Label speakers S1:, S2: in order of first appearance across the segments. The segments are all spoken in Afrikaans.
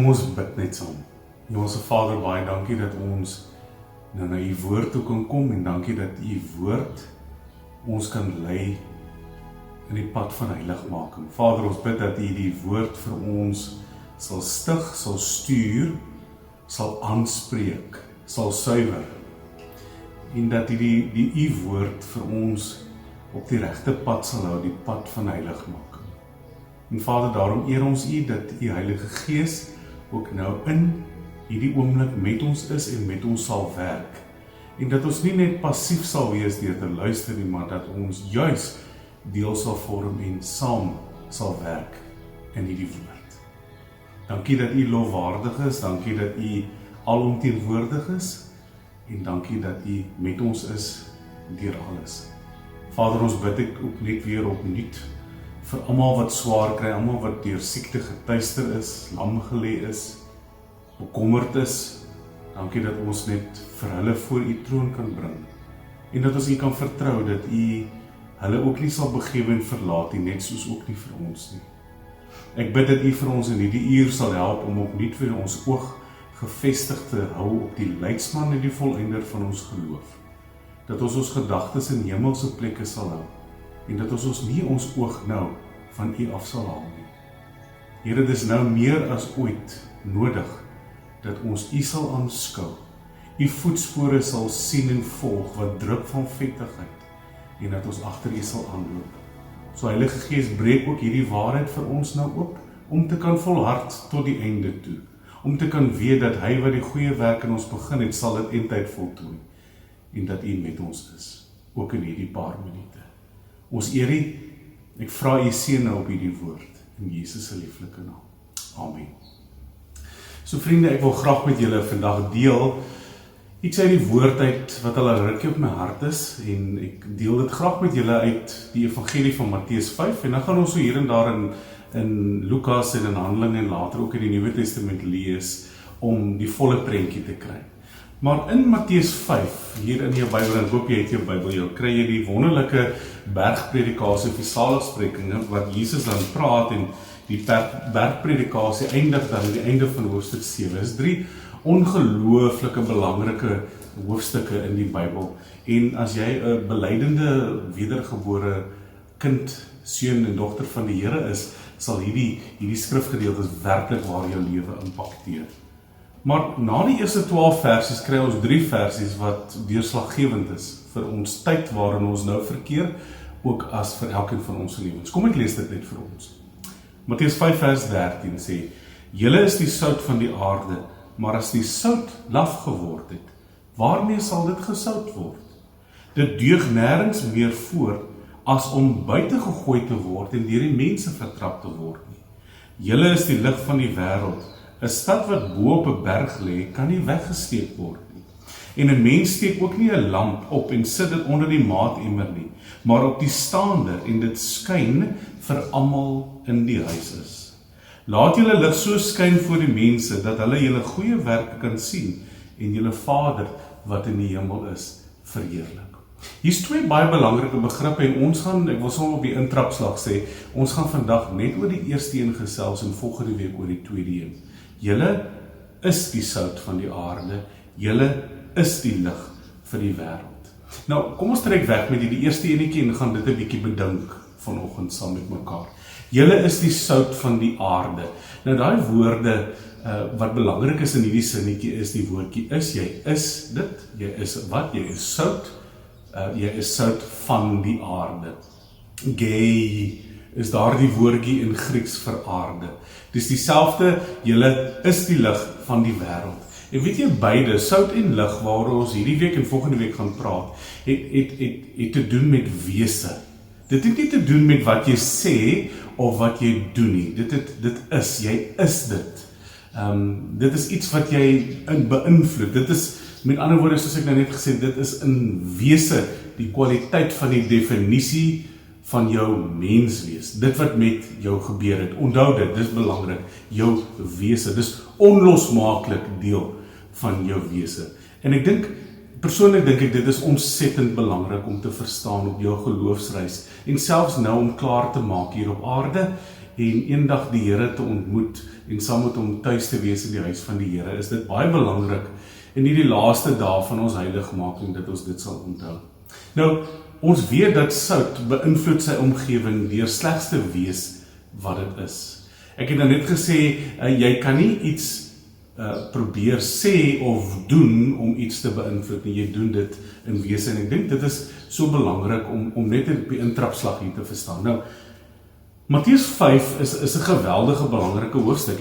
S1: Kom ons bid net saam. Hemelse Vader, baie dankie dat ons nou na u woord toe kan kom en dankie dat u woord ons kan lei in die pad van heiligmaking. Vader, ons bid dat u die woord vir ons sal stig, sal stuur, sal aanspreek, sal suiwer en dat u die woord vir ons op die regte pad sal hou, die pad van heiligmaking. En Vader, daarom eer ons u dat u Heilige Gees ook nou in hierdie oomblik met ons is en met ons sal werk. En dat ons nie net passief sal wees deur te luister nie, maar dat ons juis deel sal vorm en saam sal werk in hierdie woord. Dankie dat u lofwaardig is, dankie dat u alomteenwoordig is en dankie dat u met ons is deur alles. Vader, ons bid ek ook net weer opnuut vir almal wat swaar kry, almal wat deur siekte getuister is, lam gelê is, bekommerd is. Dankie dat ons net vir hulle voor u troon kan bring en dat ons u kan vertrou dat u hulle ook nie sal begewe en verlaat nie, net soos ook nie vir ons nie. Ek bid dat u vir ons in hierdie uur sal help om opnuut vir ons oog gevestig te hou op die leidsman en die volëinder van ons geloof. Dat ons gedagtes in hemelse plekke sal hou en dat ons nie ons oog nou van u af sal haal nie. Here, dit is nou meer as ooit nodig dat ons u sal aanskou, u voetspore sal sien en volg wat drup van vettigheid en dat ons agter u sal aanloop. So Heilige Gees, breek ook hierdie waarheid vir ons nou op om te kan volhard tot die einde toe, om te kan weet dat hy wat die goeie werk in ons begin het, sal dit eintyd voltooi en dat u met ons is, ook in hierdie paar minute. Ons eer u, ek vra u seën nou op hierdie woord, in Jesus se lieflike naam. Amen. So vriende, ek wil graag met julle vandag deel iets uit die woord uit wat al 'n rukkie op my hart is en ek deel dit graag met julle uit die evangelie van Matteus 5 en dan gaan ons so hier en daar in Lukas en in Handelinge en later ook in die Nuwe Testament lees om die volle prentjie te kry. Maar in Matteus 5, hier in jou Bybel, en ek hoop jy het jou Bybel, jy kry jy die wonderlike bergpredikasie of die saligsprekinge wat Jesus dan praat en die bergpredikasie eindig dan aan die einde van hoofstuk 7. Dit is 3 ongelooflike belangrike hoofstukke in die Bybel. En as jy 'n belydende wedergebore kind, seun en dogter van die Here is, sal hierdie skrifgedeeltes werklik waar jou lewe impakteer. Maar na die eerste 12 versies kry ons 3 versies wat deurslaggewend is vir ons tyd waarin ons nou verkeer, ook as vir elkeen van ons lewens. Kom ek lees dit net vir ons. Matteus 5 vers 13 sê: Julle is die sout van die aarde, maar as die sout laf geword het, waarmee sal dit gesout word? Dit deug nêrens meer voor as om buite gegooi te word en deur die mense vertrap te word nie. Julle is die lig van die wêreld. 'n Stad wat bo op 'n berg lê, kan nie weggesteek word nie. En 'n mens steek ook nie 'n lamp op en sit dit onder die maatemmer nie, maar op die staander en dit skyn vir almal in die huis is. Laat julle lig so skyn voor die mense, dat hulle julle goeie werke kan sien en julle Vader wat in die hemel is, verheerlik. Hier's 2 baie belangrike begrippe en ons gaan, ek wil sommer op die intrapslag sê, ons gaan vandag net oor die eerste een gesels en volgende week oor die tweede een. Julle is die sout van die aarde, julle is die lig vir die wêreld. Nou, kom ons trek weg met die eerste enetjie en gaan dit 'n bietjie bedink vanoggend saam met mekaar. Julle is die sout van die aarde. Nou daai woorde wat belangrik is in hierdie sinnetjie is die woordjie is, jy is dit, jy is wat, jy is sout, jy is sout van die aarde. Gay is daardie woordjie in Grieks vir aarde. Dis dieselfde, julle is die lig van die wêreld. En weet jy, beide, sout en lig, waaroor ons hierdie week en volgende week gaan praat, het te doen met wese. Dit het nie te doen met wat jy sê of wat jy doen nie. Dit is, jy is dit. Dit is iets wat jy beïnvloed. Dit is, met ander woorde, soos ek nou net gesê, dit is in wese die kwaliteit van die definisie van jou menswees. Dit wat met jou gebeur het. Onthou dit, dis belangrik. Jou wese, dis onlosmaaklik deel van jou wese. En ek dink, persoonlik dink ek, dit is ontsettend belangrik om te verstaan op jou geloofsreis, en selfs nou om klaar te maak hier op aarde, en eendag die Here te ontmoet en saam met hom tuis te wees in die huis van die Here, is dit baie belangrik in hierdie laaste dae van ons heiligmaking dat ons dit sal onthou. Nou, ons weet dat sout beïnvloed sy omgewing deur slegs te wees wat dit is. Ek het nou net gesê, jy kan nie iets probeer sê of doen om iets te beïnvloed en jy doen dit in wese. En ek dink dit is so belangrik om net op die intrapslag hier te verstaan. Nou, Matteus 5 is 'n geweldige belangrike hoofstuk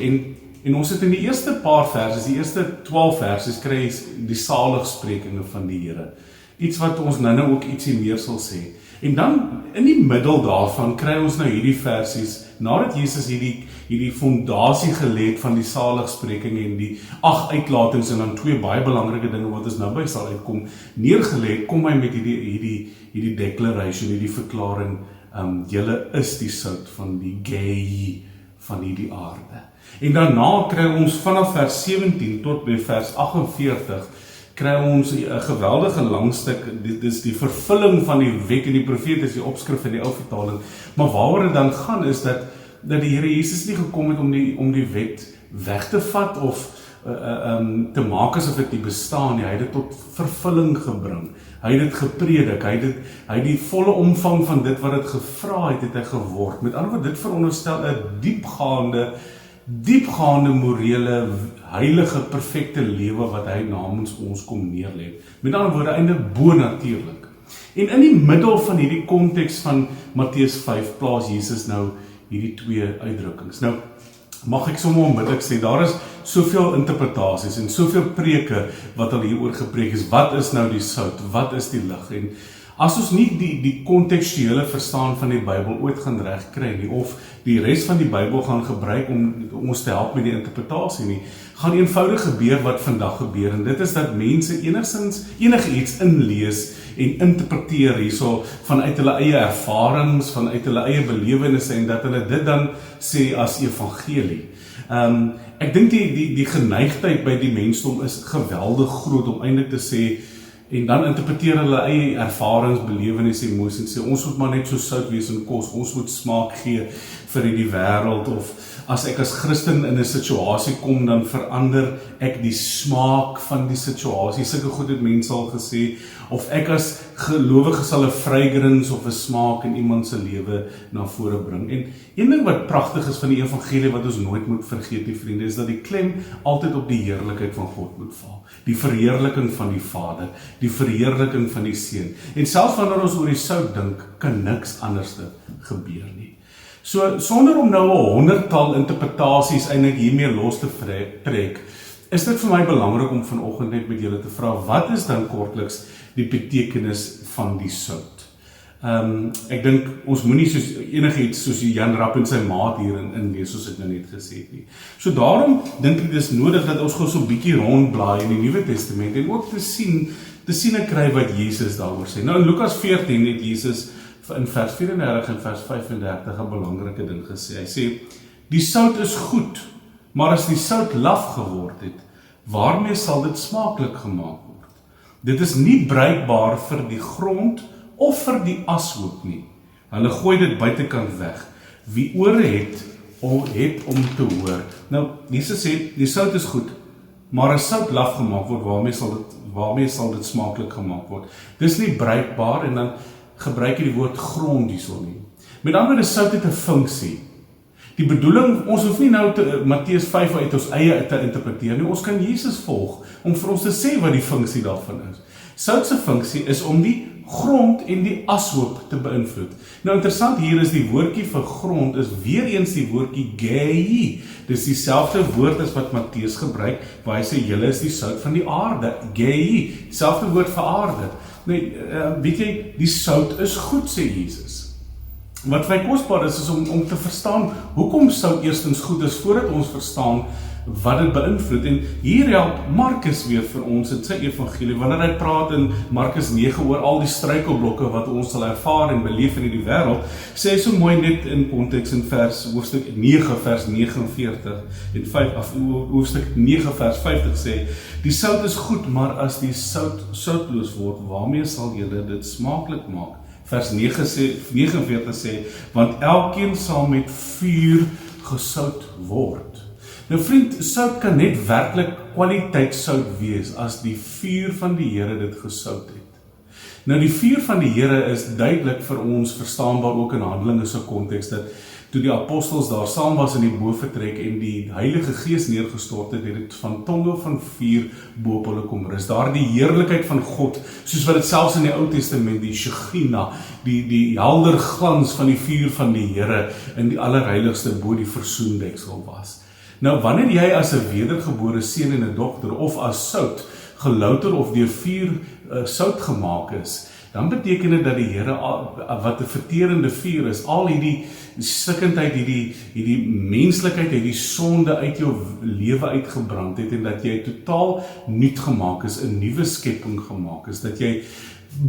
S1: en ons het in die eerste paar verse, die eerste 12 verse kry die saligsprekinge van die Here. Iets wat ons nou ook ietsie meer sal sê. En dan in die middel daarvan kry ons nou hierdie versies, nadat Jesus hierdie fondasie gelê het van die saligsprekinge en die 8 uitlatings en dan 2 baie belangrike dinge wat ons nou by sal uitkom, neergelê het, kom hy met hierdie declaration, hierdie verklaring, julle is die sout van die gay van hierdie aarde. En daarna kry ons vanaf vers 17 tot by vers 48 kry ons 'n geweldige lang stuk, dit is die vervulling van die wet en die profete, is die opskrif in die ou vertaling, maar waaroor dit dan gaan is dat die Here Jesus nie gekom het om die wet weg te vat of te maak asof dit nie bestaan nie, hy het dit tot vervulling gebring, hy het dit gepredik, hy het die volle omvang van dit wat dit gevra het hy geword, met ander woord, dit veronderstel 'n diepgaande morele, heilige, perfekte lewe wat hy namens ons kom neerlê. Met ander woorde, eintlik bo-natuurlik. En in die middel van hierdie konteks van Matteus 5 plaas Jesus nou hierdie 2 uitdrukkings. Nou, mag ek sommer onmiddellik sê, daar is soveel interpretasies en soveel preke wat al hieroor gepreek is. Wat is nou die sout? Wat is die lig? En as ons nie die kontekstuele verstaan van die Bybel ooit gaan regkry nie, of die res van die Bybel gaan gebruik om ons te help met die interpretasie nie, gaan eenvoudig gebeur wat vandag gebeur, en dit is dat mense enigiets inlees en interpreteer hierso vanuit hulle eie ervarings, vanuit hulle eie belewennisse, en dat hulle dit dan sê as evangelie. Ek dink die geneigtheid by die mensdom is geweldig groot om eintlik te sê, en dan interpreteer hulle eie ervarings, belewennisse, emosies, sê ons moet maar net so sout wees in kos, ons moet smaak gee vir die wêreld, of as ek as Christen in 'n situasie kom, dan verander ek die smaak van die situasie, sulke goed het mense al gesê, of ek as gelowige sal 'n fragrance of 'n smaak in iemand se lewe na vore bring. En een ding wat pragtig is van die evangelie wat ons nooit moet vergeet, die vriende, is dat die klem altyd op die heerlikheid van God moet val. Die verheerliking van die Vader, die verheerliking van die Seun. En selfs wanneer ons oor die sout dink, kan niks anders gebeur nie. So, sonder om nou 'n 100-tal interpretasies eintlik hiermee los te trek, is dit vir my belangrik om vanoggend net met julle te vra, wat is dan kortliks die betekenis van die sout? Ek dink, ons moenie soos enigiets soos Jan Rapp en sy maat hierin inlees, soos ek nou net gesê het nie. So daarom dink ek dis nodig dat ons gou so 'n bietjie rondblaai in die Nuwe Testament en ook te sien en kry wat Jesus daaroor sê. Nou in Lukas 14 het Jesus in vers 34 en vers 35 'n belangrike ding gesê. Hy sê, die sout is goed, maar as die sout laf geword het, waarmee sal dit smaaklik gemaak word? Dit is nie bruikbaar vir die grond of vir die ashoop nie. Hulle gooi dit buitekant weg. Wie ore het om te hoor. Nou, Jesus sê, die sout is goed, maar as sout laf gemaak word, waarmee sal dit smaaklik gemaak word? Dis nie bruikbaar, en dan gebruik jy die woord grond hierso nie. Met ander woorde, sout het 'n funksie. Die bedoeling, ons hoef nie nou Matteus 5 uit ons eie te interpreteer nie, ons kan Jesus volg om vir ons te sê wat die funksie daarvan is. Sout se funksie is om die grond en die ashoop te beïnvloed. Nou interessant hier is die woordjie vir grond is weer eens die woordjie gei. Dis dieselfde woord as wat Matteus gebruik, waar hy sê julle is die sout van die aarde. Gei, dieselfde woord vir aarde. Nee, weet jy, die sout is goed, sê Jesus. Wat vir my kosbaar is om te verstaan hoekom sout eerstens goed is, voordat ons verstaan wat dit beïnvloed. En hier help Markus weer vir ons in sy evangelie, wanneer hy praat in Markus 9 oor al die struikelblokke wat ons sal ervaar en beleef in die wêreld, sê hy so mooi net in konteks in hoofstuk 9 vers 49 en 5 hoofstuk 9 vers 50 sê, die sout is goed, maar as die sout soutloos word, waarmee sal julle dit smaaklik maak? Vers 49 sê, want elkeen sal met vuur gesout word. Nou vriend, sout kan net werklik kwaliteit sout wees as die vuur van die Here dit gesout het. Nou die vuur van die Here is duidelik vir ons verstaanbaar ook in Handelinge se konteks, dat toe die apostels daar saam was in die bovertrek en die Heilige Gees neergestort het, het dit van tonge van vuur bo op hulle kom rus. Daar die heerlikheid van God, soos wat dit selfs in die Ou Testament, die Shekhinah, die helder glans van die vuur van die Here in die allerheiligste bo die versoendeksel was. Nou wanneer jy as 'n wedergebore seun en 'n dogter of as sout gelouter of deur vuur sout gemaak is, dan beteken dit dat die Here wat 'n verterende vuur is, al hierdie stikkindheid, hierdie menslikheid, hierdie sonde uit jou lewe uitgebrand het en dat jy totaal nuut gemaak is, 'n nuwe skepping gemaak is, dat jy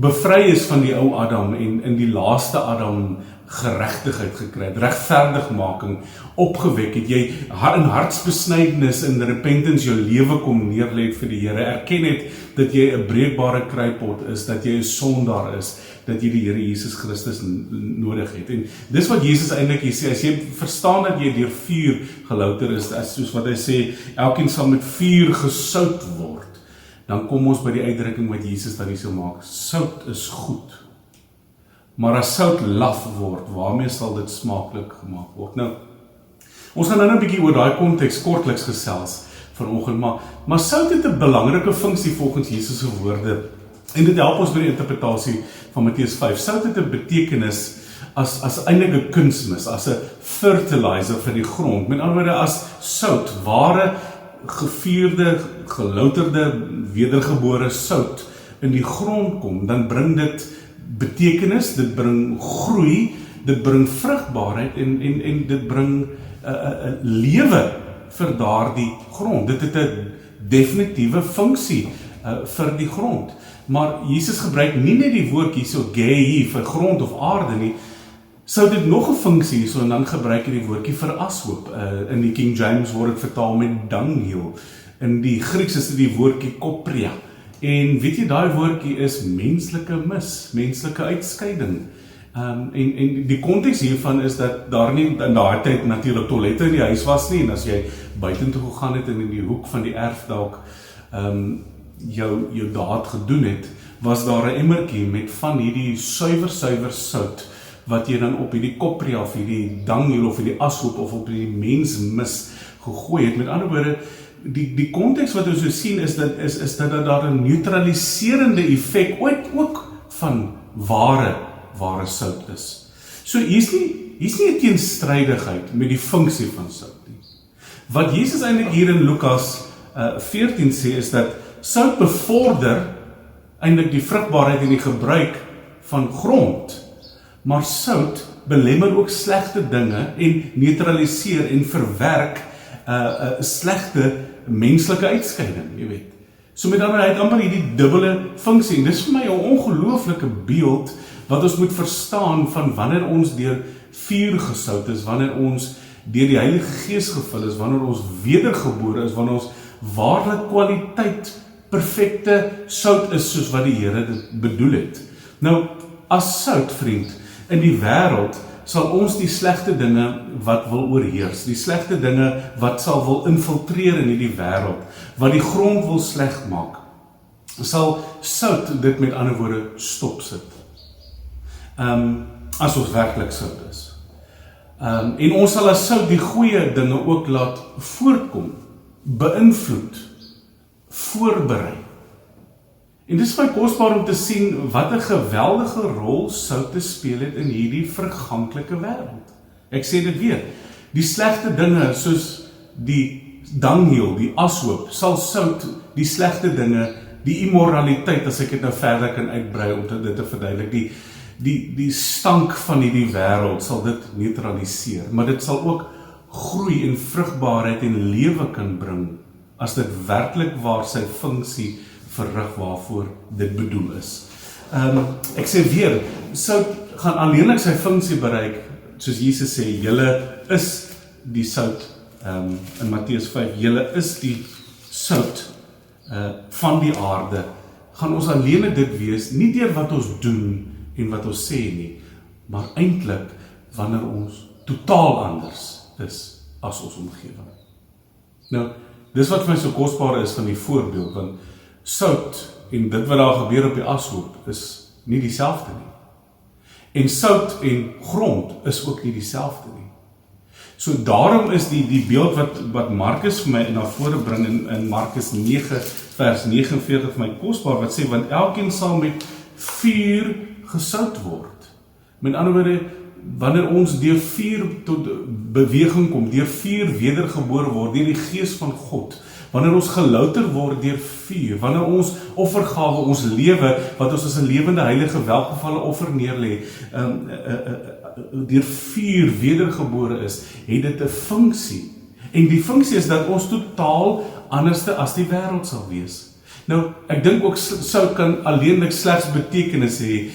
S1: bevry is van die ou Adam en in die laaste Adam geregtigheid gekry het, regverdigmaking opgewek het, jy in hartsbesnydenis in repentance jou lewe kom neerlê vir die Here, erken het dat jy 'n breekbare kruipot is, dat jy 'n sondaar is, dat jy die Here Jesus Christus nodig het. En dis wat Jesus eintlik hier sê, as jy verstaan dat jy deur vuur gelouter is, soos wat hy sê, elkeen sal met vuur gesout word, dan kom ons by die uitdrukking wat Jesus dan hier sal maak, sout is goed. Maar as sout laf word, waarmee sal dit smaaklik gemaak word? Nou, ons gaan nou 'n bietjie oor daai konteks kortliks gesels vanoggend, maar sout het 'n belangrike funksie volgens Jesus se woorde, en dit help ons by die interpretasie van Matteus 5. Sout het 'n betekenis as eintlik 'n kunsmis, as 'n fertilizer vir die grond. Met ander woorde, as sout, ware gevuurde, gelouterde, wedergebore sout in die grond kom, dan bring dit betekenis, dit bring groei, dit bring vrugbaarheid en dit bring lewe vir daardie grond. Dit het 'n definitiewe funksie vir die grond. Maar Jesus gebruik nie net die woord hierso gei vir grond of aarde nie, sou dit nog 'n funksie hierso, en dan gebruik hy die woordjie vir ashoop. In die King James word dit vertaal met dunghill. In die Grieks is dit die woordjie kopria. En weet jy, daai woordjie is menslike mis, menslike uitskeiding. En die konteks hiervan is dat daar nie in daai tyd natuurlik toilette in die huis was nie, en as jy buitentoe gegaan het en in die hoek van die erf dalk jou daad gedoen het, was daar 'n emmertjie met van hierdie suiwer sout wat jy dan op hierdie kopria of hierdie dunghill of hierdie ashoop of op die mensmis gegooi het. Met ander woorde, die konteks wat ons so sien is dat daar 'n neutraliserende effek ook van ware sout is. So hier's nie 'n teenstrydigheid met die funksie van sout nie. Wat Jesus eintlik hier in Lukas 14 sê is dat sout bevorder eintlik die vrugbaarheid en die gebruik van grond, maar sout belemmer ook slegte dinge en neutraliseer en verwerk slegte menslike uitskeiding, jy weet. So met ander, hy het amper hierdie dubbele funksie, en dis vir my 'n ongelooflike beeld wat ons moet verstaan van wanneer ons deur vuur gesout is, wanneer ons deur die Heilige Gees gevul is, wanneer ons wedergebore is, wanneer ons waarlik kwaliteit, perfekte sout is, soos wat die Here dit bedoel het. Nou, as sout, vriend, in die wêreld sal ons die slegte dinge wat wil oorheers, die slegte dinge wat sal wil infiltreer in hierdie wêreld, wat die grond wil sleg maak, sal sout dit met ander woorde stopsit. As ons werklik sout is. En ons sal as sout die goeie dinge ook laat voortkom, beïnvloed, voorberei. En dit is my kosbaar om te sien wat 'n geweldige rol sout te speel het in hierdie verganklike wêreld. Ek sê dit weer, die slegte dinge soos die dunghill, die ashoop, sal sout die slegte dinge, die immoraliteit, as ek dit nou verder kan uitbrei om dit te verduidelik, die stank van hierdie wêreld sal dit neutraliseer, maar dit sal ook groei en vrugbaarheid en lewe kan bring, as dit werklik waar sy funksie verrig waarvoor dit bedoel is. Ek sê weer, sout gaan alleenlik sy funksie bereik, soos Jesus sê, julle is die sout, in Matteus 5, julle is die sout van die aarde, gaan ons alleenlik dit wees, nie deur wat ons doen en wat ons sê nie, maar eintlik wanneer ons totaal anders is as ons omgewing. Nou, dis wat vir my so kosbaar is van die voorbeeld, want sout en dit wat daar gebeur op die ashoop is nie dieselfde nie. En sout en grond is ook nie dieselfde nie. So daarom is die beeld wat Markus vir my na vore bring in Markus 9 vers 49 vir my kosbaar, wat sê, want elkeen sal met vuur gesout word. Met ander woorde, wanneer ons deur vuur tot beweging kom, deur vuur wedergebore word, deur die Gees van God, wanneer ons gelouter word deur vuur, wanneer ons offergawe, ons lewe, wat ons as 'n lewende heilige welgevalle offer neerlê, deur vuur wedergebore is, het dit 'n funksie. En die funksie is dat ons totaal anderste as die wêreld sal wees. Nou, ek dink ook sout kan alleenlik slegs betekenis hê,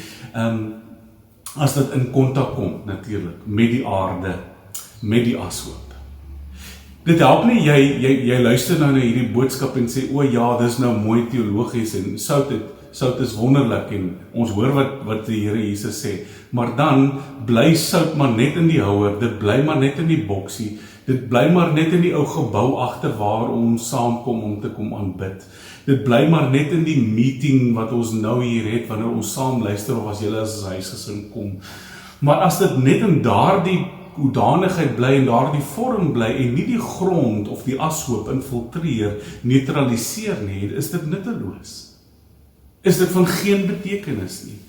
S1: as dit in kontak kom, natuurlik, met die aarde, met die ashoop. Dit help nie, jy luister nou na hierdie boodskap en sê, o ja, dis nou mooi teologies en sout is wonderlik en ons hoor wat die Here Jesus sê, maar dan bly sout maar net in die houer, dit bly maar net in die boksie, dit bly maar net in die ou gebou agter waar ons saamkom om te kom aanbid. Dit bly maar net in die meeting wat ons nou hier het, wanneer ons saam luister of as julle as huisgesin kom. Maar as dit net in daardie hoedanigheid bly en daardie vorm bly en nie die grond of die ashoop infiltreer, neutraliseer nie, is dit nutteloos. Is dit van geen betekenis nie.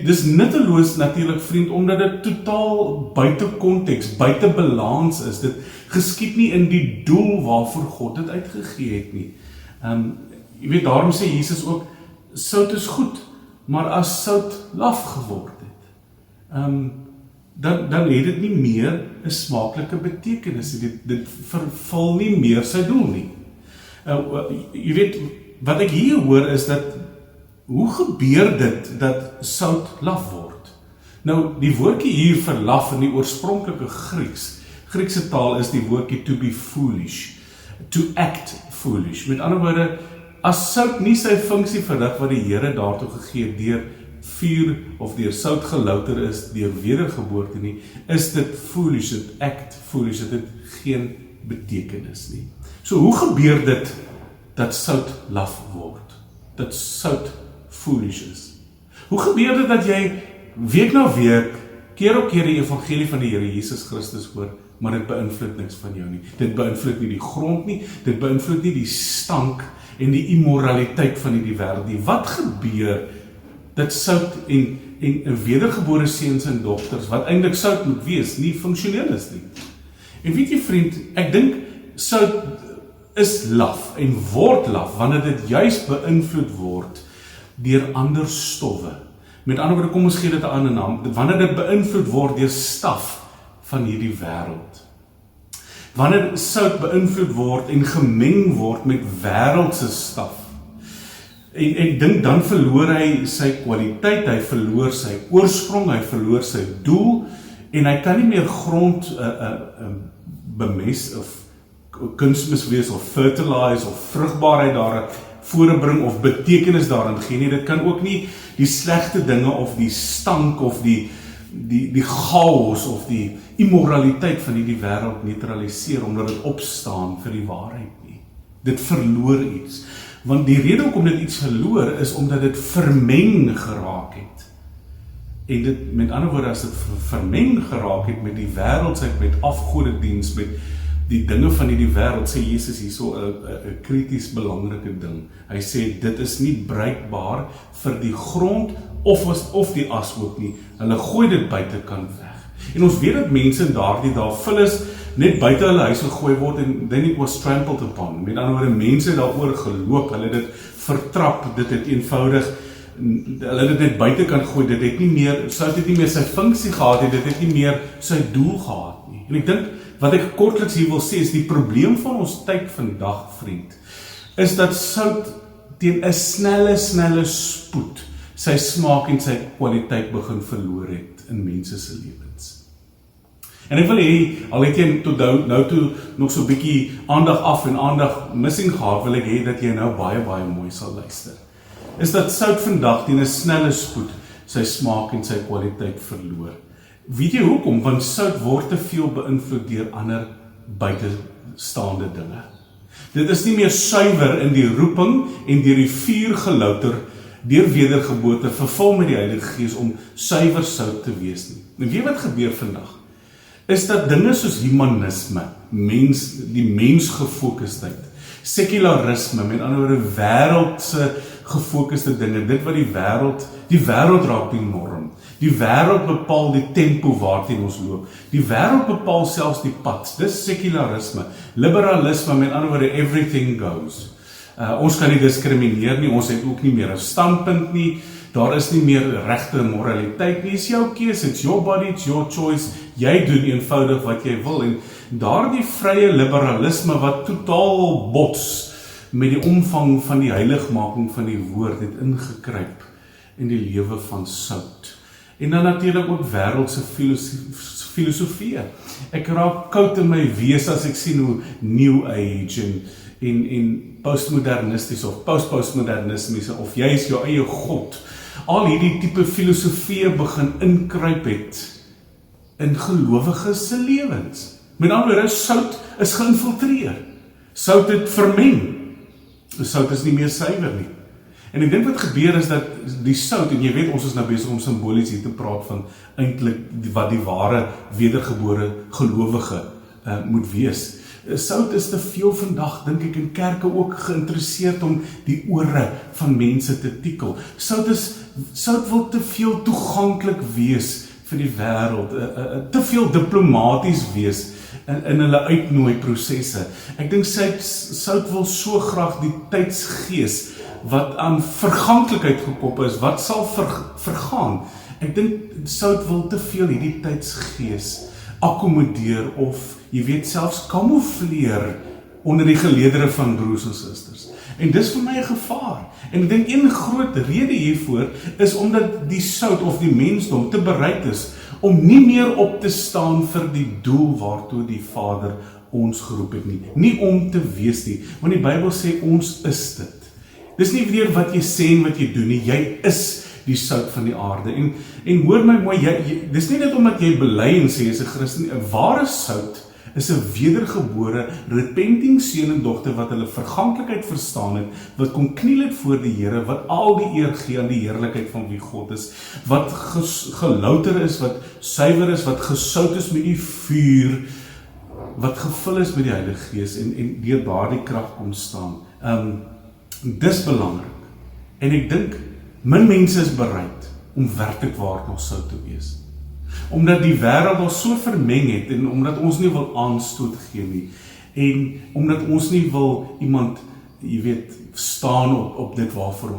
S1: Dis nutteloos natuurlik, vriend, omdat dit totaal buite konteks, buite balans is. Dit geskied nie in die doel waarvoor God dit uitgegee het nie. Jy weet, daarom sê Jesus ook, sout is goed, maar as sout laf geword het, dan het dit nie meer 'n smaaklike betekenis. Dit vervul nie meer sy doel nie. Jy weet, wat ek hier hoor is dat, hoe gebeur dit dat sout laf word? Nou, die woordjie hier vir laf in die oorspronklike Griekse taal is die woordjie to be foolish, to act foolish. Met ander woorde, as sout nie sy funksie verrig wat die Here daartoe gegee het deur vuur of deur sout gelouter is deur wedergeboorte nie, is dit foolish, dit act foolish, dit het geen betekenis nie. So hoe gebeur dit dat sout laf word? Dat sout foolish is? Hoe gebeur dit dat jy week na week, keer op keer die evangelie van die Here Jesus Christus hoor, maar dit beïnvloed niks van jou nie. Dit beïnvloed nie die grond nie, dit beïnvloed nie die stank en die immoraliteit van hierdie wêreld nie. Wat gebeur dat sout en wedergebore seuns en dogters, wat eintlik sout moet wees, nie funksioneel is nie? En weet jy, vriend, ek dink sout is laf en word laf wanneer dit juis beïnvloed word deur ander stowwe. Met ander woorde, kom ons gee dit 'n ander naam, wanneer dit beïnvloed word deur staf van hierdie wêreld. Wanneer sout beïnvloed word en gemeng word met wêreldse staf. En ek dink dan verloor hy sy kwaliteit, hy verloor sy oorsprong, hy verloor sy doel, en hy kan nie meer grond bemest of kunsmis wees of fertilize of vrugbaarheid daar voorbring of betekenis daarin gee nie. Dit kan ook nie die slegte dinge of die stank of die chaos of die immoraliteit van hierdie wêreld neutraliseer omdat dit opstaan vir die waarheid nie. Dit verloor iets. Want die rede hoekom dit iets verloor is omdat dit vermeng geraak het. En dit, met ander woorde, as dit vermeng geraak het met die wêreldsheid, met afgodediens, met die dinge van hierdie wêreld, sê Jesus hier so 'n krities belangrike ding. Hy sê dit is nie bruikbaar vir die grond of die ashoop nie. Hulle gooi dit buitekant weg. En ons weet dat mense in daardie dae vullis net buite hulle huis gegooi word en then it was trampled upon. Met ander woorde, mense daaroor geloop, hulle dit vertrap, dit het eenvoudig, hulle het dit net buitekant gooi, dit het nie meer, sout het nie meer sy funksie gehad het, dit het nie meer sy doel gehad nie. En ek dink, wat ek kortliks hier wil sê, is die probleem van ons tyd vandag, vriend, is dat sout teen 'n snelle spoed sy smaak en sy kwaliteit begin verloor het in mense se lewens. En ek wil hê, al het jy tot nou toe nog so 'n bietjie aandag af en aandag missing gehad, wil ek hê dat jy nou baie mooi sal luister. Is dat sout vandag teen 'n snelle spoed sy smaak en sy kwaliteit verloor. Weet jy hoekom? Want sout word te veel beïnvloed deur ander buitestaande dinge. Dit is nie meer suiwer in die roeping en deur die vuur gelouter, deur wedergeboorte, vervul met die Heilige Gees om suiwer sout te wees nie. En weet wat gebeur vandag? Is dat dinge soos humanisme, die mensgefokusdheid, sekularisme, met ander woorde wêreldse gefokuste dinge, dit wat die wêreld raak die norm. Die wêreld bepaal die tempo waarteen ons loop. Die wêreld bepaal selfs die pad. Dis sekularisme, liberalisme, met ander woorde everything goes. Ons kan nie diskrimineer nie, ons het ook nie meer 'n standpunt nie, daar is nie meer regte moraliteit nie, is jou keuse, it's your body, it's your choice, jy doen eenvoudig wat jy wil, en daardie vrye liberalisme wat totaal bots met die omvang van die heiligmaking van die woord het ingekruip in die lewe van sout. En dan natuurlik ook wêreldse filosofie. Ek raak koud in my wese as ek sien hoe New Age en postmodernisties of postmodernismies of jy is jou eie God, al hierdie tipe filosofie begin inkruip het in gelowiges se lewens. Met ander woorde, sout is geïnfiltreer. Sout het vermeng. Sout is nie meer suiwer nie. En ek dink wat gebeur is dat die sout, en jy weet ons is nou besig om simbolies hier te praat van eintlik wat die ware wedergebore gelowige moet wees. Sout is te veel vandag, dink ek, in kerke ook geïnteresseerd om die ore van mense te tikkel. Sout wil te veel toeganklik wees vir die wêreld, te veel diplomaties wees in hulle uitnooi-prosesse. Ek dink sout wil so graag die tydsgees wat aan verganklikheid gekoppel is, wat sal vergaan. Ek dink sout wil te veel hierdie tydsgees akkommodeer of jy weet selfs kamoufleer onder die geleedere van broers en susters. En dis vir my 'n gevaar. En ek dink een groot rede hiervoor is omdat die sout of die mensdom te bereid is om nie meer op te staan vir die doel waartoe die Vader ons geroep het nie. Nie om te wees nie, want die Bybel sê ons is dit. Dis nie weer wat jy sê en wat jy doen nie, jy is die sout van die aarde. En hoor my mooi, dis nie net omdat jy bely en sê jy is 'n Christen, 'n ware sout is 'n wedergebore, repenting seun en dogter wat hulle verganklikheid verstaan het, wat kom kniel het voor die Here, wat al die eer gee aan die heerlikheid van wie God is, wat gelouter is, wat suiwer is, wat gesout is met die vuur, wat gevul is met die Heilige Gees en deur daardie krag kom staan. Dis belangrik. En ek dink min mense is bereid om werklik waar nog sout te wees. Omdat die wêreld al so vermeng het en omdat ons nie wil aanstoot gee nie en omdat ons nie wil iemand, jy weet, staan op dit waarvoor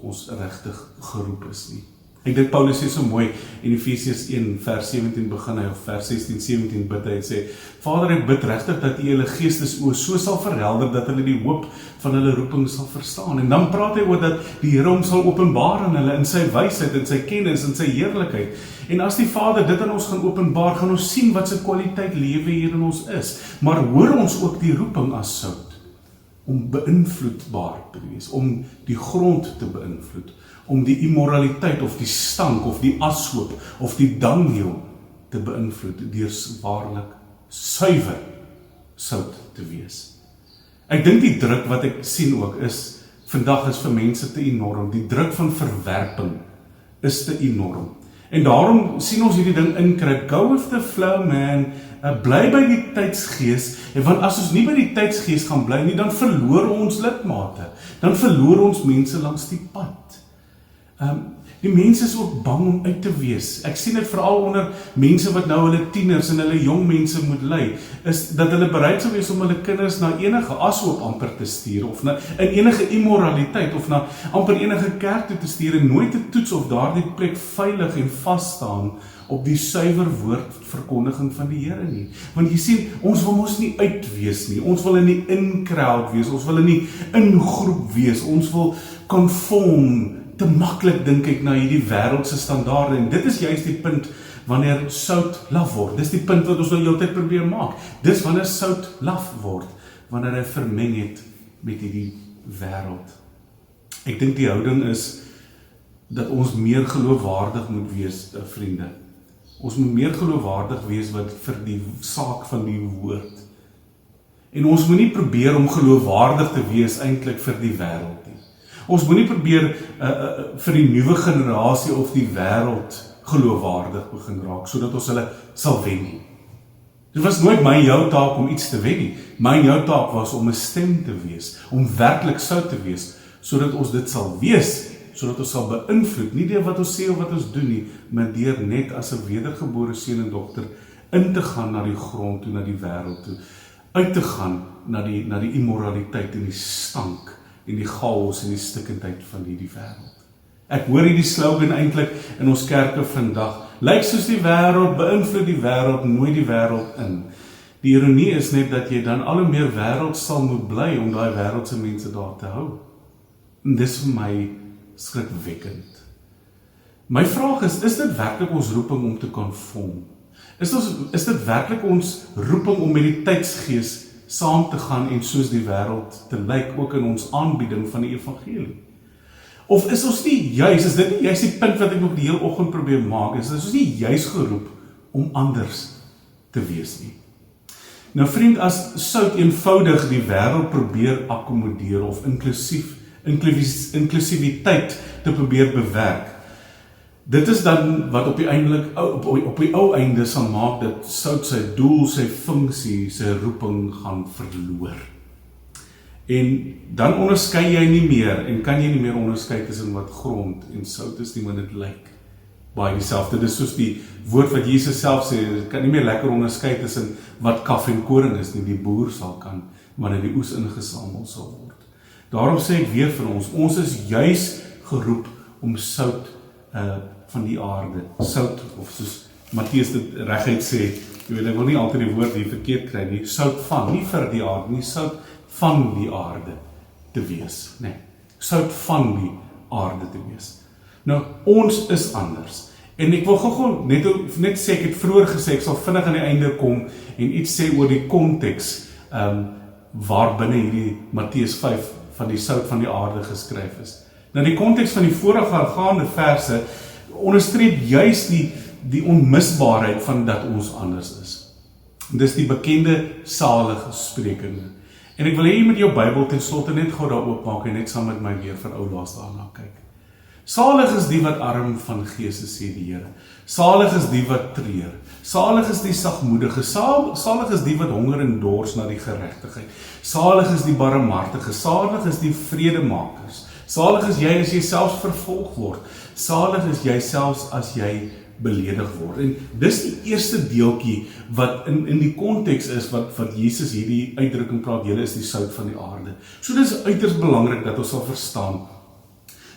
S1: ons regtig geroep is nie. Ek dink Paulus sê so mooi in Efesiërs 1 vers 17 begin hy, of vers 16, 17 bid hy en sê, Vader, ek bid regtig dat U hulle geestesoë so sal verhelder dat hulle die hoop van hulle roeping sal verstaan. En dan praat hy oor dat die Here hom sal openbaar aan hulle in sy wysheid, in sy kennis, in sy heerlikheid. En as die Vader dit aan ons gaan openbaar, gaan ons sien wat sy kwaliteit lewe hier in ons is. Maar hoor ons ook die roeping as sout om beïnvloedbaar te wees, om die grond te beïnvloed, om die immoraliteit of die stank of die ashoop of die dangneel te beïnvloed deur waarlik suiwer sout te wees. Ek dink die druk wat ek sien ook is, vandag is vir mense te enorm, die druk van verwerping is te enorm. En daarom sien ons hierdie ding inkryp, go with the flow man, bly by die tydsgees, en want as ons nie by die tydsgees gaan bly nie, dan verloor ons lidmate, dan verloor ons mense langs die pad. Die mense is ook bang om uit te wees. Ek sien dit veral onder mense wat nou hulle tieners en hulle jong mense moet lei, is dat hulle bereid sou wees om hulle kinders na enige ashoop amper te stuur, of in enige immoraliteit, of na amper enige kerk toe te stuur, en nooit te toets of daardie plek veilig en vas staan op die suiwer woord verkondiging van die Here nie. Want jy sien, ons wil mos nie uitwees nie, ons wil in die in-crowd wees, ons wil in die in-groep wees, ons wil conform, te maklik dink ek na hierdie wêreldse standaarde, en dit is juist die punt wanneer sout laf word. Dis die punt wat ons nou heeltyd probeer maak. Dis wanneer sout laf word, wanneer hy vermeng het met hierdie wêreld. Ek dink die houding is dat ons meer geloofwaardig moet wees, vriende. Ons moet meer geloofwaardig wees wat vir die saak van die woord. En ons moet nie probeer om geloofwaardig te wees eintlik vir die wêreld nie. Ons moet nie probeer vir die nuwe generasie of die wêreld geloofwaardig begin raak, sodat ons hulle sal wen nie. Dit was nooit my en jou taak om iets te wen nie. My en jou taak was om 'n stem te wees, om werklik sout te wees, sodat ons dit sal wees, sodat ons sal beïnvloed, nie deur wat ons sê of wat ons doen nie, maar deur net as 'n wedergebore seun en dogter in te gaan na die grond toe, na die wêreld toe, uit te gaan na die immoraliteit en die stank en die chaos en die stikkendheid van hierdie wêreld. Ek hoor hierdie slogan eintlik in ons kerke vandag, lyk soos die wêreld, beïnvloed die wêreld, nooi die wêreld in. Die ironie is net dat jy dan al hoe meer wêreld sal moet bly om daai wêreldse mense daar te hou. En dis vir my skrikwekkend. My vraag is dit werklik ons roeping om te konform? Is dit werklik ons roeping om met die tydsgees saam te gaan en soos die wêreld te lyk, ook in ons aanbieding van die evangelie? Of is ons nie juis, is dit nie juis die punt wat ek nog die hele oggend probeer maak, is ons nie juis geroep om anders te wees nie? Nou vriend, as sout eenvoudig die wêreld probeer akkommodeer of inklusiwiteit te probeer bewerk, dit is dan wat op die ou einde sal maak dat sout sy doel, sy funksie, sy roeping gaan verloor. En dan onderskei jy nie meer, en kan jy nie meer onderskei tussen wat grond en sout is nie, want dit lyk baie dieselfde. Dit is soos die woord wat Jesus self sê, dit kan nie meer lekker onderskei tussen wat kaf en koring is nie, die boer sal kan, wanneer die oes ingesamel sal word. Daarom sê ek weer vir ons is juis geroep om sout van die aarde, sout, of soos Matteus dit reguit sê, jy weet, ek wil nie altyd die woord hier verkeerd kry nie, sout van, nie vir die aarde nie, sout van die aarde te wees, nee, sout van die aarde te wees. Nou, ons is anders, en ek wil gou net sê, ek het vroeger gesê, ek sal vinnig aan die einde kom, en iets sê oor die konteks, waar binne hierdie Matteus 5, van die sout van die aarde geskryf is. Nou die konteks van die voorafgaande verse, onderstreep juis die onmisbaarheid van dat ons anders is. Dis die bekende salige sprekinge. En ek wil hê jy met jou Bybel ten slotte net gou daar oopmaak en net saam met my weer vir ou laas daarna kyk. Salig is die wat arm van gees is, sê die Here. Salig is die wat treur. Salig is die sagmoedige. Salig is die wat honger en dors na die geregtigheid. Salig is die barmhartige. Salig is die vredemakers. Salig is jy as jy selfs vervolg word. Salig is jy selfs as jy beledig word. En dis die eerste deeltjie wat in die konteks is wat Jesus hierdie uitdrukking praat, julle is die sout van die aarde. So dis uiters belangrik dat ons sal verstaan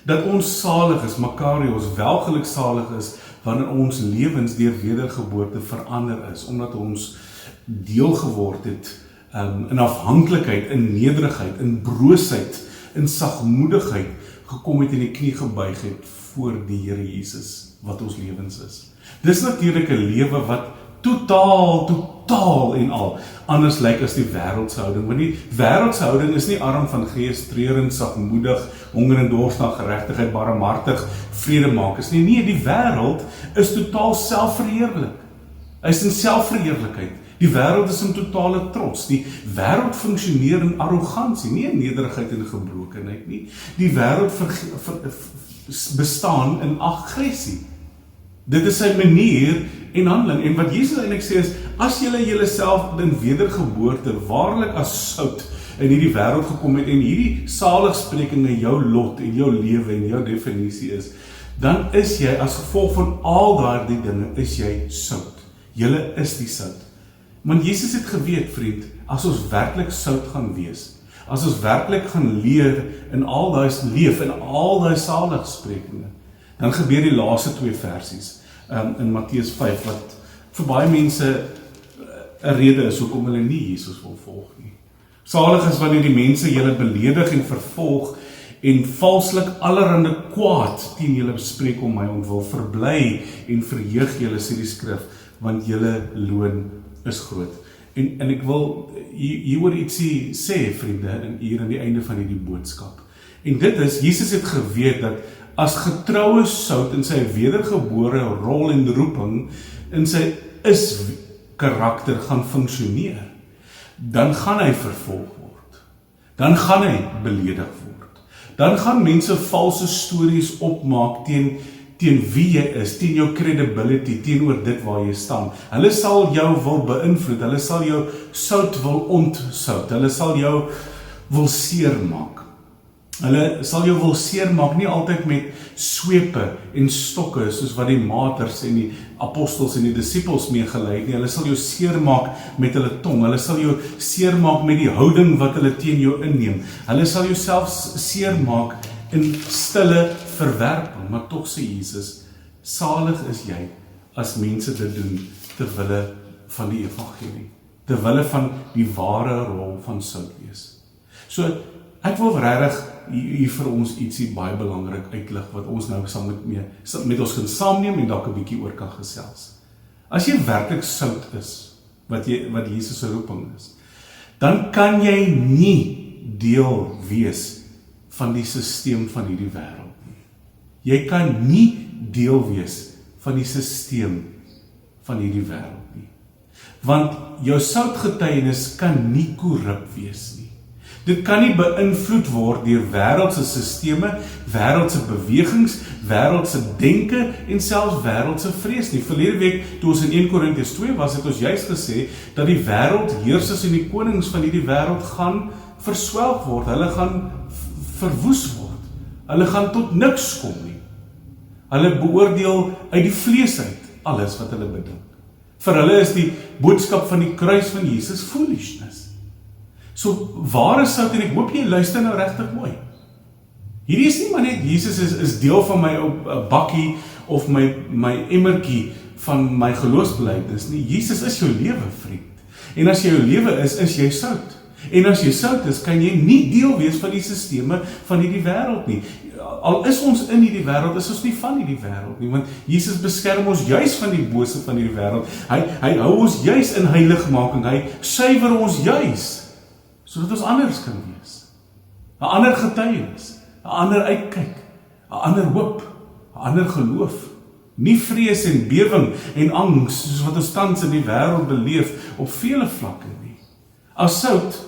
S1: dat ons salig is, makarios, welgeluksalig is, wanneer ons lewens deur wedergeboorte verander is, omdat ons deel geword het in afhanklikheid, in nederigheid, in broosheid, in sagmoedigheid, gekom het en die knie gebuig het voor die Here Jesus, wat ons lewens is. Dis natuurlik 'n lewe wat totaal en al anders lyk as die wêreldse houding, want die wêreldse houding is nie arm van gees, treurend, sagmoedig, honger en dors na geregtigheid, barmhartig, vredemakers nie. Nee, die wêreld is totaal selfverheerlik. Hy is in selfverheerlikheid. Die wêreld is in totale trots. Die wêreld funksioneer in arrogansie, nie in nederigheid en gebrokenheid nie. Die wêreld bestaan in aggressie. Dit is sy manier en handeling. En wat Jesus eintlik sê is, as julle julleself in wedergeboorte waarlik as sout in hierdie wêreld gekom het en hierdie saligsprekinge jou lot en jou lewe en jou definisie is, dan is jy as gevolg van al daardie dinge, is jy sout. Julle is die sout. Want Jesus het geweet, vriend, as ons werklik sout gaan wees, as ons werklik gaan leef in al daai saligsprekinge, dan gebeur die laaste 2 versies in Matteus 5, wat vir baie mense 'n rede is hoekom hulle nie Jesus wil volg nie. Salig is wanneer die mense julle beledig en vervolg en valslik allerhande kwaad teen julle spreek om my ontwil. Verbly en verheug julle, sê die skrif, want julle loon is groot. En ek wil hieroor ietsie sê, vriende, hier aan die einde van hierdie boodskap. En dit is, Jesus het geweet dat as getroue sout in sy wedergebore rol en roeping, in sy is-karakter gaan funksioneer, dan gaan hy vervolg word. Dan gaan hy beledig word. Dan gaan mense valse stories opmaak teen wie jy is, teen jou credibility, teenoor dit waar jy staan. Hulle sal jou wil beïnvloed, hulle sal jou sout wil ontsout, hulle sal jou wil seermaak. Hulle sal jou wil seermaak, nie altyd met swepe en stokke, soos wat die maters en die apostels en die disippels meegelei het nie. Hulle sal jou seermaak met hulle tong, hulle sal jou seermaak met die houding wat hulle teen jou inneem. Hulle sal jou selfs seermaak in stille verwerping, maar tog sê Jesus, salig is jy as mense dit doen ter wille van die evangelie, ter wille van die ware rol van sout wees. So, ek wil regtig hier vir ons ietsie baie belangrik uitlig, wat ons nou saam met ons kan saamneem en dalk 'n bietjie oor kan gesels. As jy werklik sout is, wat Jesus se roeping is, dan kan jy nie deel wees van die sisteem van hierdie wêreld nie. Jy kan nie deel wees van die sisteem van hierdie wêreld nie. Want jou soutgetuienis kan nie korrup wees nie. Dit kan nie beïnvloed word deur wêreldse sisteme, wêreldse bewegings, wêreldse denke en selfs wêreldse vrees nie. Verlede week, toe ons in 1 Korintiërs 2 was, het ons juist gesê, dat die wêreldheersers en die konings van hierdie wêreld gaan verswelg word, hulle gaan verwoes word, hulle gaan tot niks kom nie. Hulle beoordeel uit die vlees uit, alles wat hulle bedink. Vir hulle is die boodskap van die kruis van Jesus foolishness. So, ware sout, en ek hoop jy luister nou regtig mooi. Hierdie is nie maar net, Jesus is deel van my bakkie, of my emmertjie van my geloofsbelijdenis nie. Jesus is jou lewe, vriend. En as jy jou lewe is jy sout. En as jy sout is, kan jy nie deel wees van die sisteme van hierdie wêreld nie. Al is ons in hierdie wêreld, is ons nie van hierdie wêreld nie, want Jesus beskerm ons juis van die bose van hierdie wêreld. Hy hou ons juis in heiligmaking, hy suiwer ons juis, sodat ons anders kan wees. 'n ander getuienis, 'n ander uitkyk, 'n ander hoop, 'n ander geloof. Nie vrees en bewing en angs, soos wat ons tans in die wêreld beleef, op vele vlakke nie. As sout,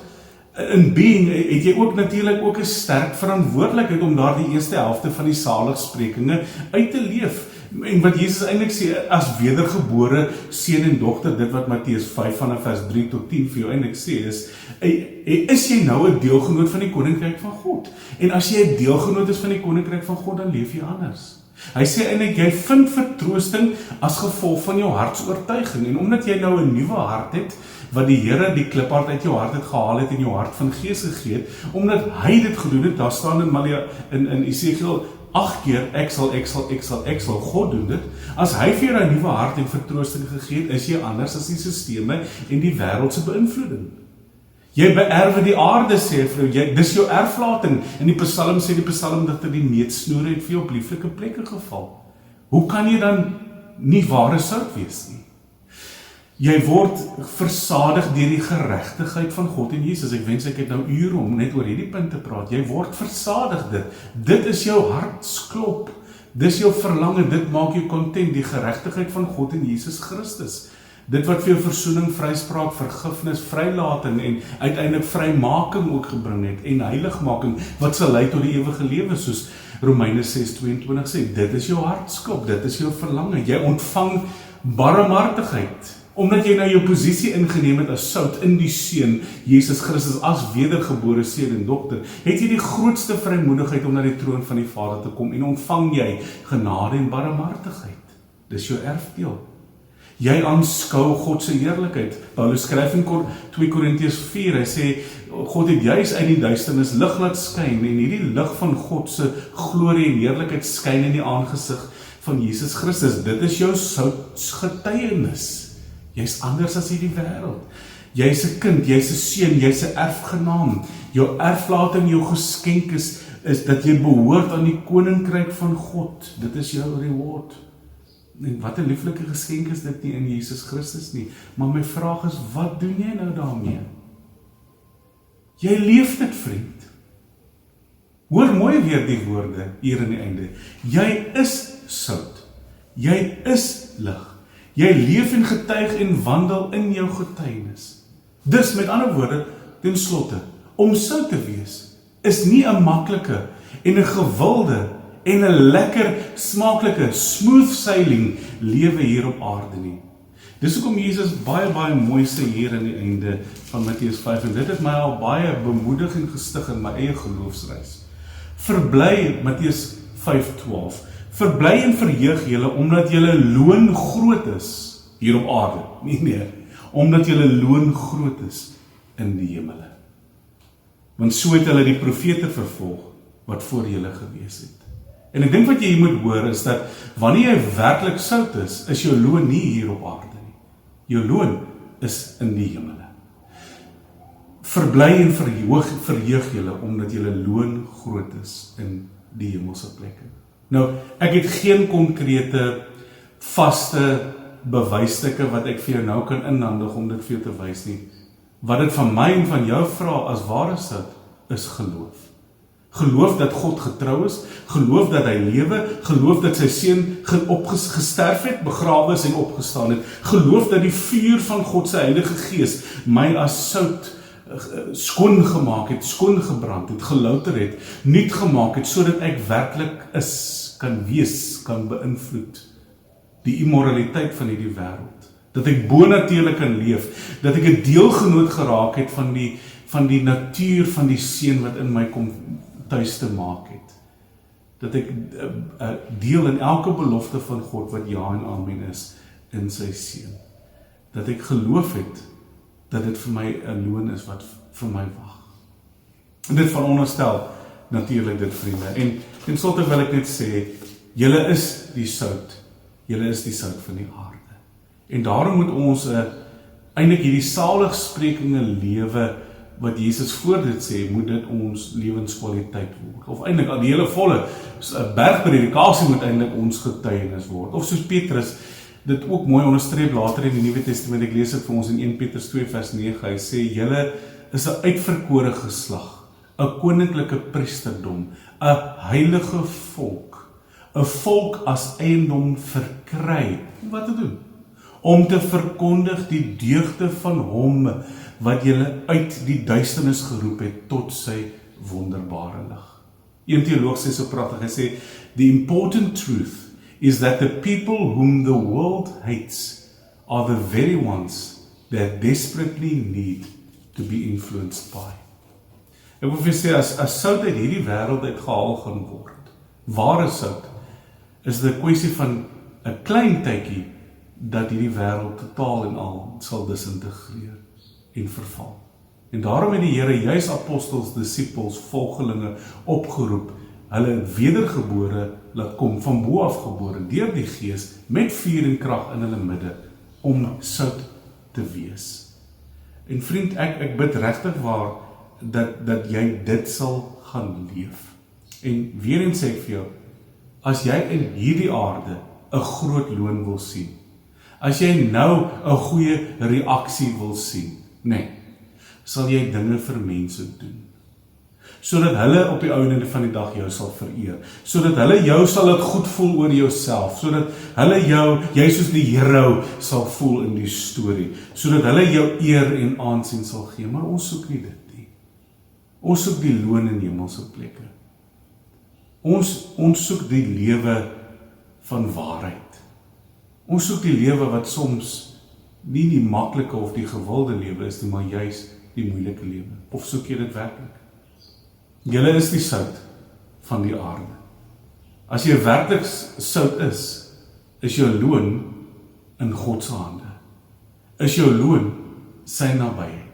S1: in being, het jy ook natuurlik ook 'n sterk verantwoordelikheid om daardie eerste helfte van die saligsprekinge uit te leef. En wat Jesus eintlik sê, as wedergebore seun en dogter, dit wat Matteus 5 vanaf vers 3 tot 10 vir jou eintlik sê, is jy nou 'n deelgenoot van die koninkryk van God. En as jy 'n deelgenoot is van die koninkryk van God, dan leef jy anders. Hy sê eintlik, jy vind vertroosting as gevolg van jou hartsoortuiging. En omdat jy nou 'n nuwe hart het, wat die Here die kliphart uit jou hart het gehaal het en jou hart van gees gegee het, omdat hy dit gedoen het, daar staan in Esegiel 8 keer, ek sal, God doen dit. As hy vir jou 'n nuwe hart en vertroosting gegee het, is jy anders as die sisteme en die wêreldse beïnvloeding. Jy beerwe die aarde, sê vrou, dis jou erflating. In die Psalm sê die psalmdigter, die meetsnoere het vir jou op lieflike plekke geval. Hoe kan jy dan nie ware sout wees nie? Jy word versadig deur die geregtigheid van God en Jesus. Ek wens ek het nou ure om net oor hierdie punt te praat. Jy word versadig dit. Dit is jou hartsklop. Dis jou verlange, dit maak jou content, die geregtigheid van God en Jesus Christus. Dit wat vir jou versoening, vryspraak, vergifnis, vrylating en uiteindelik vrymaking ook gebring het en heiligmaking wat sal lei tot die ewige lewe, soos Romeine 6:22 sê. Dit is jou hartskop, dit is jou verlange. Jy ontvang barmhartigheid omdat jy nou jou posisie ingeneem het as sout in die seun Jesus Christus as wedergebore seun en dogter. Het jy die grootste vrymoedigheid om na die troon van die Vader te kom en ontvang jy genade en barmhartigheid. Dis jou erfdeel. Jy aanskou God se heerlikheid. Paulus skryf in 2 Korintiërs 4, hy sê, God het juis uit die duisternis lig laat skyn, en hierdie lig van God se glorie en heerlikheid skyn in die aangesig van Jesus Christus. Dit is jou getuienis. Jy's anders as hierdie wêreld. Jy's 'n kind, jy's 'n seun, jy's 'n erfgenaam. Jou erflating, jou geskenk is dat jy behoort aan die koninkryk van God. Dit is jou reward. En wat 'n lieflike geskenk is dit nie in Jesus Christus nie. Maar my vraag is, wat doen jy nou daarmee? Jy leef dit, vriend. Hoor mooi weer die woorde hier in die einde. Jy is sout. Jy is lig. Jy leef en getuig en wandel in jou getuienis. Dus met ander woorde, ten slotte, om sout te wees, is nie 'n maklike en 'n gewilde en 'n lekker, smaaklike, smooth sailing lewe hier op aarde nie. Dis hoekom Jesus baie mooi sê hier aan die einde van Matteus 5, en dit het my al baie bemoedig en gestig in my eie geloofsreis. Verbly, Matteus 5:12, verbly en verheug julle, omdat julle loon groot is, hier op aarde, nie meer, omdat julle loon groot is in die hemele. Want so het hulle die profete vervolg, wat voor julle gewees het. En ek dink wat jy hier moet hoor, is dat, wanneer jy werklik sout is jou loon nie hier op aarde nie. Jou loon is in die hemele. Verbly en verheug julle, omdat julle loon groot is in die hemelse plekke. Nou, ek het geen konkrete, vaste bewysstukke wat ek vir jou nou kan inhandig om dit vir jou te wys nie. Wat dit van my en van jou vra as ware sout, is geloof. Geloof dat God getrou is, geloof dat hy lewe, geloof dat sy seun gesterf het, begrawe is en opgestaan het, geloof dat die vuur van God se Heilige Gees my as sout skoon gemaak het, skoon gebrand het, gelouter het, nuut gemaak het, sodat ek werklik is, kan wees, kan beïnvloed die immoraliteit van hierdie wêreld. Dat ek bonatuurlik kan leef, dat ek 'n deelgenoot geraak het van die natuur van die seun wat in my kom tuis te maak het. Dat ek deel in elke belofte van God wat ja en amen is in sy seun. Dat ek geloof het dat dit vir my 'n loon is wat vir my wag. En dit veronderstel natuurlik dit, vriende. En ten slotte wil ek net sê, julle is die sout. Julle is die sout van die aarde. En daarom moet ons eintlik hierdie saligsprekinge lewe wat Jesus voor dit sê, moet dit ons lewenskwaliteit word. Of eintlik al die hele volle bergpredikasie moet eintlik ons getuienis word. Of soos Petrus dit ook mooi onderstreep later in die Nuwe Testament, ek lees dit vir ons in 1 Petrus 2 vers 9, hy sê, julle is 'n uitverkore geslag, 'n koninklike priesterdom, 'n heilige volk, 'n volk as eiendom verkry. Wat te doen? Om te verkondig die deugde van hom wat julle uit die duisternis geroep het tot sy wonderbare lig. Een teoloog sê so pragtig, hy sê, the important truth is that the people whom the world hates are the very ones that desperately need to be influenced by. Ek wil vir sê, as sout uit hierdie wêreld uitgehaal gaan word, ware sout, is dit 'n kwessie van 'n klein tydjie dat hierdie wêreld totaal en al sal disintegreer en verval. En daarom het die Here juis apostels, disippels, volgelinge opgeroep, hulle wedergebore laat kom, van bo af gebore, deur die Gees, met vuur en krag in hulle midde, om sout te wees. En vriend, ek bid regtig waar, dat jy dit sal gaan leef. En weer eens sê ek vir jou, as jy in hierdie aarde 'n groot loon wil sien, as jy nou 'n goeie reaksie wil sien, nee, sal jy dinge vir mense doen, sodat hulle op die einde van die dag jou sal vereer, sodat hulle jou sal laat goed voel oor jouself, sodat hulle jy soos die hero sal voel in die storie, sodat hulle jou eer en aansien sal gee, maar ons soek nie dit nie. Ons soek die loon in hemelse plekke. Ons soek die lewe van waarheid. Ons soek die lewe wat soms nie die maklike of die gewilde lewe is nie, maar juis die moeilike lewe. Of soek jy dit werklik? Julle is die sout van die aarde. As jy werklik sout is jou loon in God se hande. Is jou loon sy nabyheid.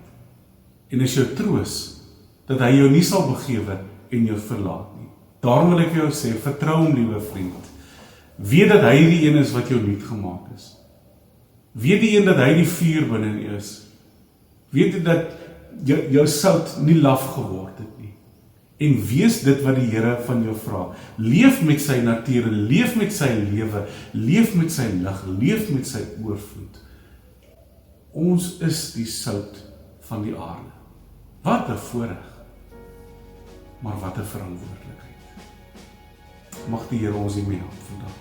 S1: En is jou troos dat hy jou nie sal begewe en jou verlaat nie. Daarom wil ek vir jou sê, vertrou hom, liewe vriend. Weet dat hy die een is wat jou nuut gemaak is. Weet die een dat hy die vuur binne in jou is. Weet dat jou sout nie laf geword het nie. En wees dit wat die Here van jou vra. Leef met sy natuur, leef met sy lewe, leef met sy lig, leef met sy oorvloed. Ons is die sout van die aarde. Wat 'n voorreg. maar wat 'n verantwoordelikheid. Mag die Here ons hiermee help vandag.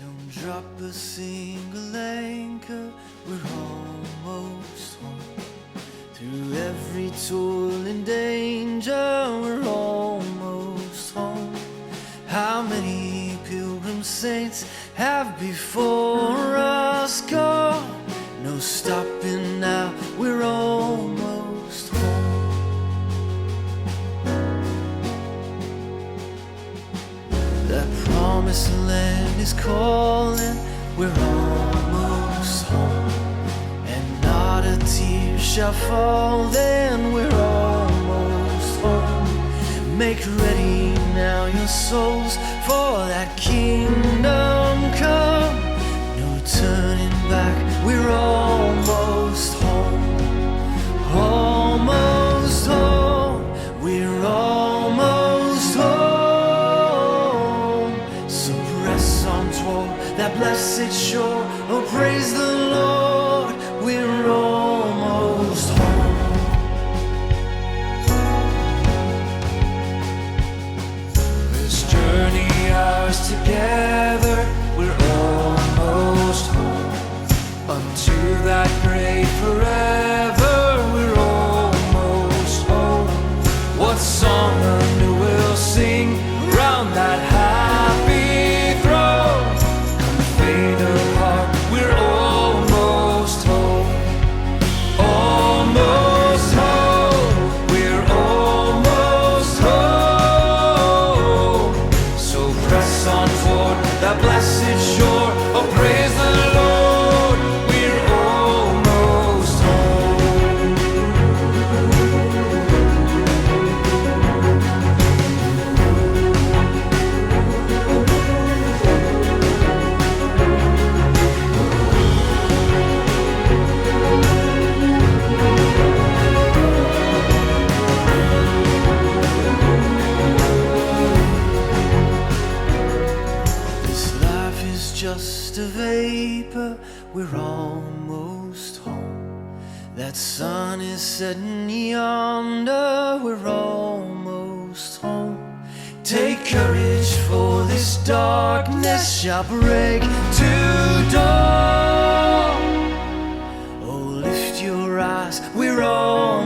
S2: Don't drop a single anchor, we're almost home. Through every toil and danger, we're almost home. How many pilgrim saints have before us gone? No stopping now, we're almost home. That promised land is calling, we're almost home. And not a tear shall fall, then we're almost home. Make ready now your souls for that kingdom come. No turning back, we're almost home. Almost home, we're almost home. So press on toward that blessed shore. Oh, praise the Lord, we're almost home. This journey ours together, we're almost home. Unto that great forever, we're almost home. What song anew we'll sing round that happy throne? Come faint of heart, we're almost home. Almost home, we're almost home. So press on toward that blessed shore. Oh, praise the Lord, we're almost home. This life is just a vapor, we're almost home. That sun is setting yonder, we're almost home. Take courage, for this darkness shall break to dawn. Oh, lift your eyes, we're almost